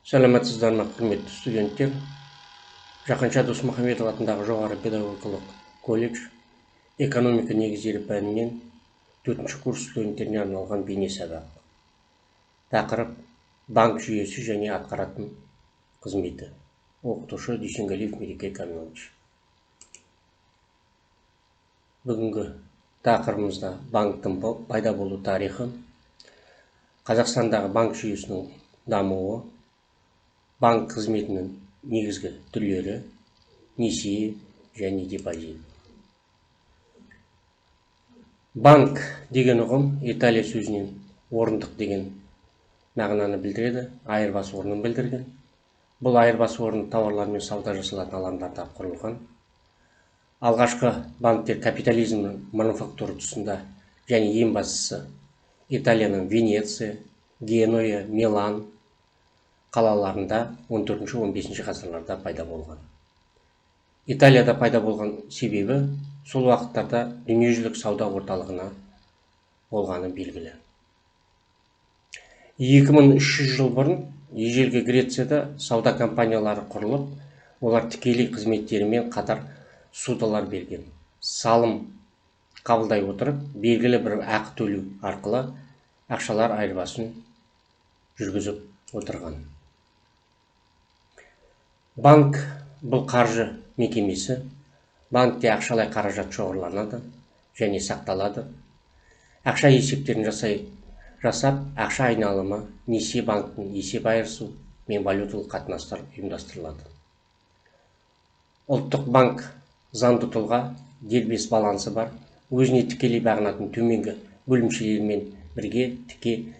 Сәлеметсіздер ме, құрметті студенттер? Жақанша Досмұхамедов атындағы жоғары педагогикалық колледж экономика негіздері пәнінен 4-ші курс студенттеріне арналған бейне сабақ. Тақырып: банк жүйесі және атқаратын қызметі. Оқытушы: Дүйсенгалиев Мереке Камилович. Бүгінгі тақырыбымызда банктің пайда болу тарихы, Қазақстандағы банк жүйесінің дамуы, банк қызметінің негізгі түрлері, несие және депозит. Банк деген ұғым Италия сөзінен орындық деген мағынаны білдіреді, айырбас орнын білдірген. Бұл айырбас орны тауарлар мен сауда жасалатын алаңдарда құрылған. Алғашқы банктер капитализмнің мануфактура тұсында және ең бастысы Италияның Венеция, Генуя, Милан қалаларында 14-15 ғасырларда пайда болған. Италияда пайда болған себебі сол уақыттарда дүниежүзілік сауда орталығына болғаны белгілі. 2300 жыл бұрын ежелгі Грецияда сауда компаниялары құрылып, олар тікелей қызметтерімен қатар ссудалар берген. Салым қабылдай отырып, белгілі бір ақы төлеу арқылы ақшалар айырбасын жүргізіп отырған. Банк бұл қаржы мекемесі. Банкте ақшалай қаражат шоғырланады және сақталады. Ақша есептерін жасап, ақша айналымы, несие банктің есеп айырысу мен валюталық қатынастар ұйымдастырылады. Ұлттық банк заңды тұлға, дербес балансы бар, өзіне тікелей бағынатын төменгі бөлімшелермен бірге тіке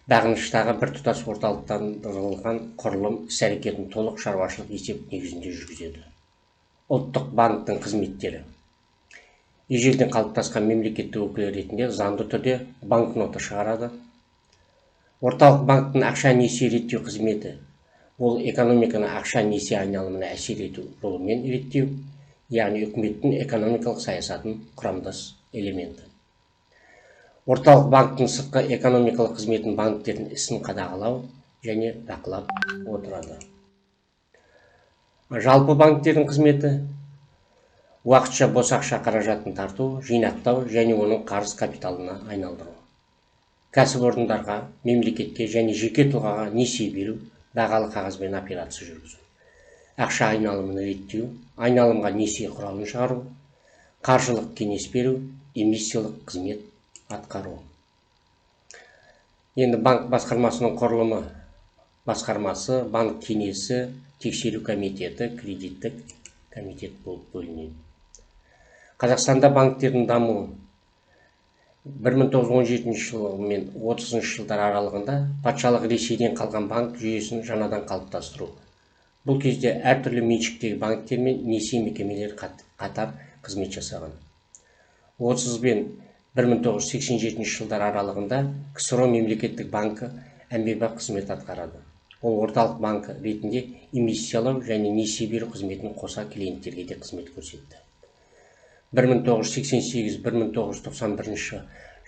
бағыныштағы біртұтас орталықтандырылған құрылым іс-әрекетін толық шаруашылық есеп негізінде жүргізеді. Ұлттық банктің қызметтері: ежелден қалыптасқан мемлекеттік өкілі ретінде заңды түрде банкнота шығарады. Орталық банктің ақша несие реттеу қызметі: ол экономиканы ақша несие айналымына әсер ету жолымен реттеу, яғни үкіметтің экономикалық саясатын құрамдас элементі. Орталық банктің сыртқы экономикалық қызметін банктердің ісін қадағалау және бақылап отырады. Жалпы банктердің қызметі: уақытша бос ақша қаражатын тарту, жинақтау және оның қарыз капиталына айналдыру. Кәсіпорындарға, мемлекетке және жеке тұлғаға несие беру, бағалы қағазбен операция жүргізу. Ақша айналымын реттеу, айналымға несие құралын шығару, қаржылық кеңес беру, эмиссиялық қызмет атқару. Енді банк басқармасының құрылымы: басқармасы, банк кеңесі, тексеру комитеті, кредиттік комитет болып бөлінеді. Қазақстанда банктердің дамуы 1917 жыл мен 30 жылдар аралығында патшалық Ресейден қалған банк жүйесін жаңадан қалыптастыру. Бұл кезде әртүрлі меншіктегі банктер мен несие мекемелері қатар қызмет жасаған. 30 бен 1987 жылдар аралығында КСРО мемлекеттік банкі әмбебап қызмет атқарады. Ол орталық банкі ретінде эмиссиялау және несие беру қызметін қоса клиенттерге де қызмет көрсетті. 1988-1991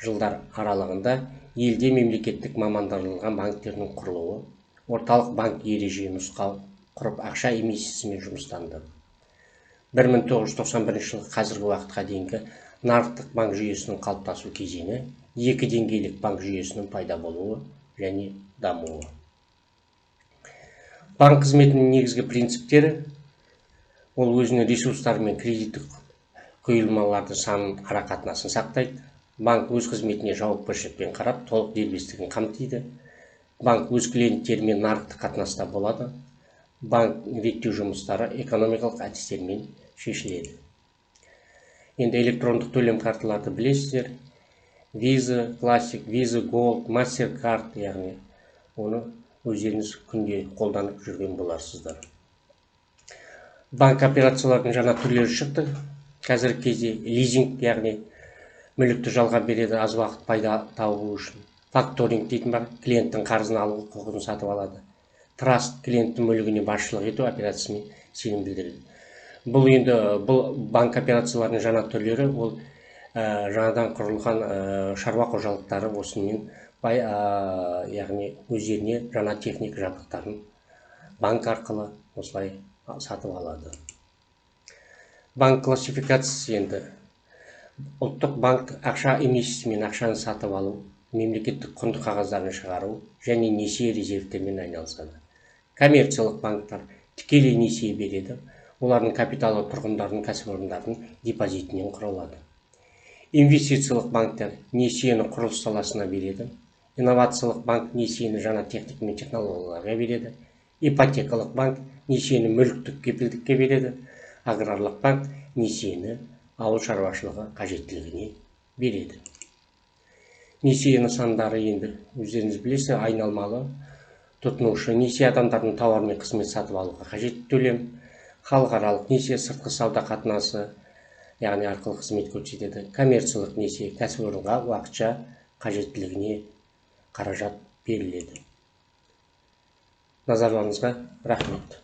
жылдар аралығында елде мемлекеттік мамандандырылған банктердің құрылуы, орталық банк ереже нұсқау құрып ақша эмиссиясымен жұмыстанды. 1991 жылы қазіргі уақытқа дейінгі нарықтық банк жүйесінің қалыптасу кезеңі, екі деңгейлік банк жүйесінің пайда болуы және дамуы. Банк қызметінің негізгі принциптері: ол өзінің ресурстары мен кредиттік құйылмалардың санын арақатынасын сақтайды. Банк өз қызметіне жауапкершілікпен қарап, толық дербестігін қамтиды. Банк өз клиенттерімен нарықтық қатынаста болады. Банк реттеу жұмыстары экономикалық әдістермен шешіледі. Енді электрондық төлем карталарды білесіздер. Visa Classic, Visa Gold, MasterCard, яғни оны өздеріңіз күнде қолданып жүрген боларсыздар. Банк операциялардың жаңа түрлері шықты. Қазіргі кезде лизинг, яғни мүлікті жалға береді аз уақыт пайда табу үшін. Факторинг дейтін бар, клиенттің қарызын алу құқығын сатып алады. Траст, клиенттің мүлігіне басшылық ету операциясымен сенім білдіреді. Бұл банк операцияларының жаңа түрлері, ол жаңадан құрылған шаруа қожалықтары осымен яғни өздеріне жаңа техника жабдықтарын банк арқылы осылай сатып алады. Банк классификациясы енді ұлттық банк ақша эмиссиясымен ақшаны сатып алу, мемлекеттік құнды қағаздарын шығару және несие резервтермен айналысады. Коммерциялық банктар тікелей несие береді. Олардың капиталы тұрғындардың, кәсіпорындардың депозитінен құралады. Инвестициялық банктар несиені құрылыс саласына береді. Инновациялық банк несиені жаңа техника мен технологияларға береді. Ипотекалық банк несиені мүліктік кепілдікке береді. Аграрлық банк несиені ауыл шаруашылығы қажеттілігіне береді. Несие нысандары енді өздеріңіз білесіз, айналмалы тұтынушы несие адамдардың тауар мен қызмет сатып алуға қажетті төлем, халықаралық несие сыртқы сауда қатынасы, яғни арқылы қызмет көрсетеді. Коммерциялық несие кәсіпорынға уақытша қажеттілігіне қаражат беріледі. Назарларыңызға рахмет.